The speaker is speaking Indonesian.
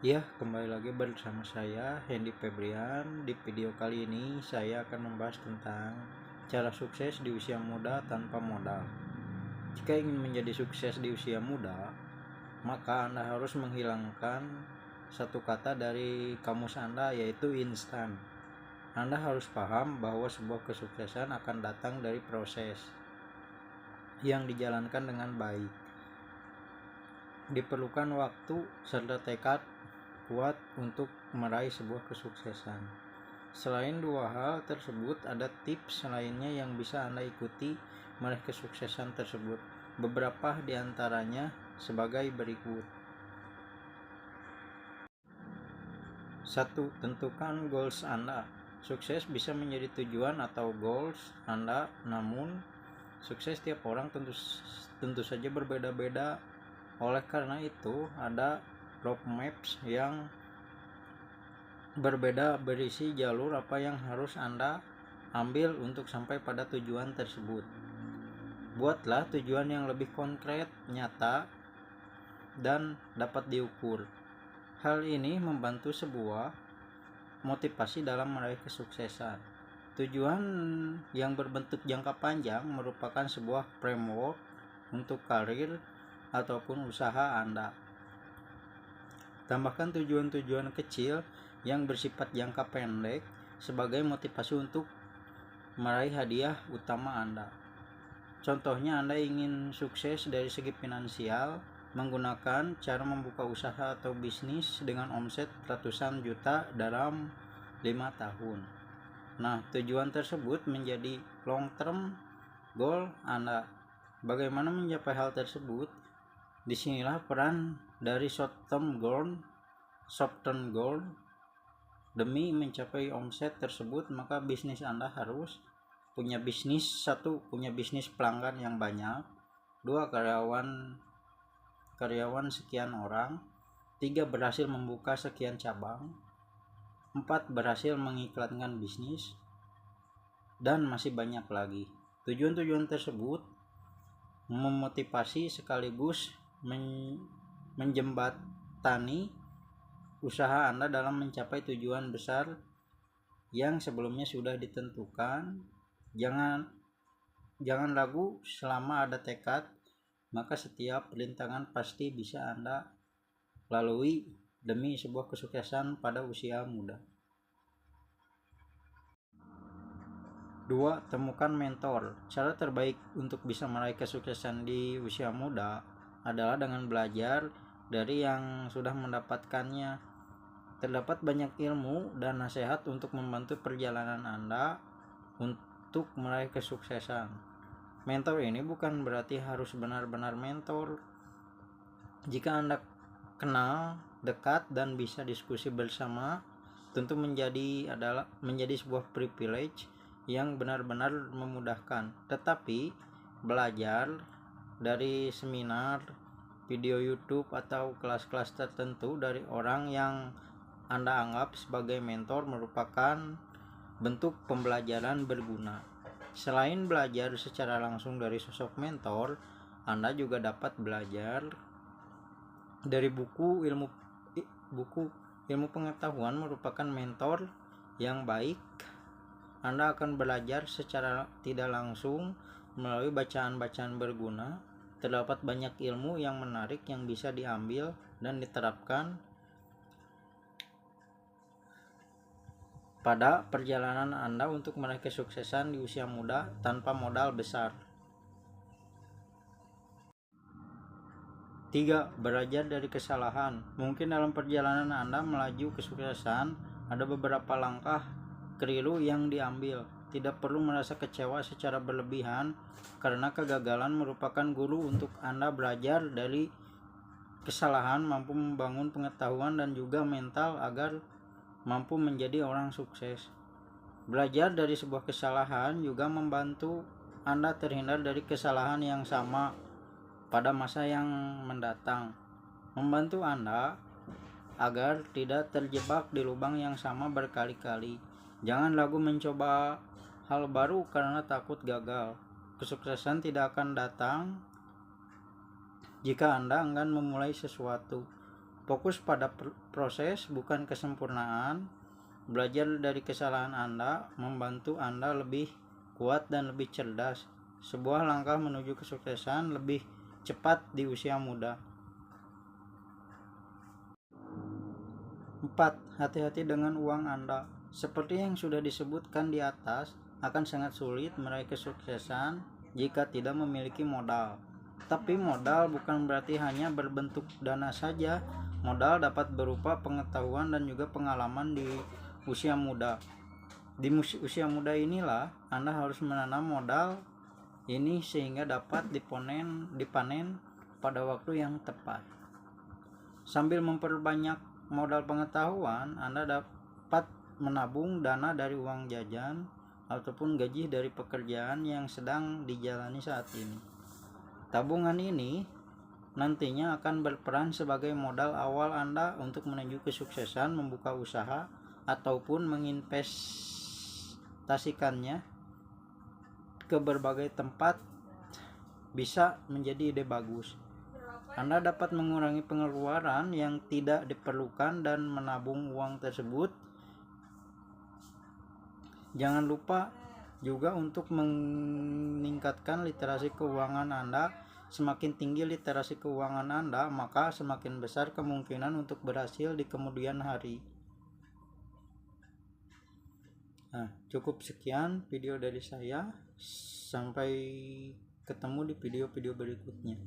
Ya, kembali lagi bersama saya Hendy Febrian. Di video kali ini saya akan membahas tentang cara sukses di usia muda tanpa modal. Jika ingin menjadi sukses di usia muda, maka Anda harus menghilangkan satu kata dari kamus Anda, yaitu instan. Anda harus paham bahwa sebuah kesuksesan akan datang dari proses yang dijalankan dengan baik. Diperlukan waktu serta tekad kuat untuk meraih sebuah kesuksesan. Selain dua hal tersebut, ada tips lainnya yang bisa Anda ikuti meraih kesuksesan tersebut. Beberapa di antaranya sebagai berikut. 1. Tentukan goals Anda. Sukses bisa menjadi tujuan atau goals Anda, namun sukses tiap orang tentu saja berbeda-beda. Oleh karena itu, ada roadmaps yang berbeda berisi jalur apa yang harus Anda ambil untuk sampai pada tujuan tersebut. Buatlah tujuan yang lebih konkret, nyata, dan dapat diukur. Hal ini membantu sebuah motivasi dalam meraih kesuksesan. Tujuan yang berbentuk jangka panjang merupakan sebuah framework untuk karir ataupun usaha Anda. Tambahkan tujuan-tujuan kecil yang bersifat jangka pendek sebagai motivasi untuk meraih hadiah utama Anda. Contohnya, Anda ingin sukses dari segi finansial, menggunakan cara membuka usaha atau bisnis dengan omset ratusan juta dalam 5 tahun. Nah, tujuan tersebut menjadi long term goal Anda. Bagaimana mencapai hal tersebut? Disinilah peran dari short term goal. Demi mencapai omset tersebut, maka bisnis Anda harus punya bisnis pelanggan yang banyak, 2 karyawan sekian orang, 3 berhasil membuka sekian cabang, 4 berhasil mengiklankan bisnis, dan masih banyak lagi. Tujuan-tujuan tersebut memotivasi sekaligus menjembatani usaha Anda dalam mencapai tujuan besar yang sebelumnya sudah ditentukan. Jangan ragu, selama ada tekad, maka setiap rintangan pasti bisa Anda lalui demi sebuah kesuksesan pada usia muda. 2. Temukan mentor. Cara terbaik untuk bisa meraih kesuksesan di usia muda adalah dengan belajar dari yang sudah mendapatkannya. Terdapat banyak ilmu dan nasihat untuk membantu perjalanan Anda untuk meraih kesuksesan. Mentor ini bukan berarti harus benar-benar mentor. Jika Anda kenal, dekat, dan bisa diskusi bersama, tentu menjadi sebuah privilege yang benar-benar memudahkan. Tetapi belajar dari seminar, video YouTube, atau kelas-kelas tertentu dari orang yang Anda anggap sebagai mentor merupakan bentuk pembelajaran berguna. Selain belajar secara langsung dari sosok mentor, Anda juga dapat belajar dari buku ilmu pengetahuan merupakan mentor yang baik. Anda akan belajar secara tidak langsung melalui bacaan-bacaan berguna. Terdapat banyak ilmu yang menarik yang bisa diambil dan diterapkan pada perjalanan Anda untuk meraih kesuksesan di usia muda tanpa modal besar. 3. Belajar dari kesalahan. Mungkin dalam perjalanan Anda melaju kesuksesan, ada beberapa langkah keliru yang diambil. Tidak perlu merasa kecewa secara berlebihan, karena kegagalan merupakan guru untuk Anda belajar dari kesalahan, mampu membangun pengetahuan dan juga mental agar mampu menjadi orang sukses. Belajar dari sebuah kesalahan juga membantu Anda terhindar dari kesalahan yang sama pada masa yang mendatang, membantu Anda agar tidak terjebak di lubang yang sama berkali-kali. Jangan ragu mencoba hal baru karena takut gagal. Kesuksesan tidak akan datang jika Anda enggan memulai sesuatu. Fokus pada proses, bukan kesempurnaan. Belajar dari kesalahan Anda membantu Anda lebih kuat dan lebih cerdas. Sebuah langkah menuju kesuksesan lebih cepat di usia muda. 4. Hati-hati dengan uang Anda. Seperti yang sudah disebutkan di atas, akan sangat sulit meraih kesuksesan jika tidak memiliki modal. Tapi modal bukan berarti hanya berbentuk dana saja. Modal dapat berupa pengetahuan dan juga pengalaman di usia muda. Di usia muda inilah Anda harus menanam modal ini sehingga dapat dipanen pada waktu yang tepat. Sambil memperbanyak modal pengetahuan, Anda dapat menabung dana dari uang jajan ataupun gaji dari pekerjaan yang sedang dijalani saat ini. Tabungan ini nantinya akan berperan sebagai modal awal Anda untuk menuju kesuksesan membuka usaha ataupun menginvestasikannya ke berbagai tempat. Bisa menjadi ide bagus. Anda dapat mengurangi pengeluaran yang tidak diperlukan dan menabung uang tersebut. Jangan lupa juga untuk meningkatkan literasi keuangan Anda. Semakin tinggi literasi keuangan Anda, maka semakin besar kemungkinan untuk berhasil di kemudian hari. Nah, cukup sekian video dari saya. Sampai ketemu di video-video berikutnya.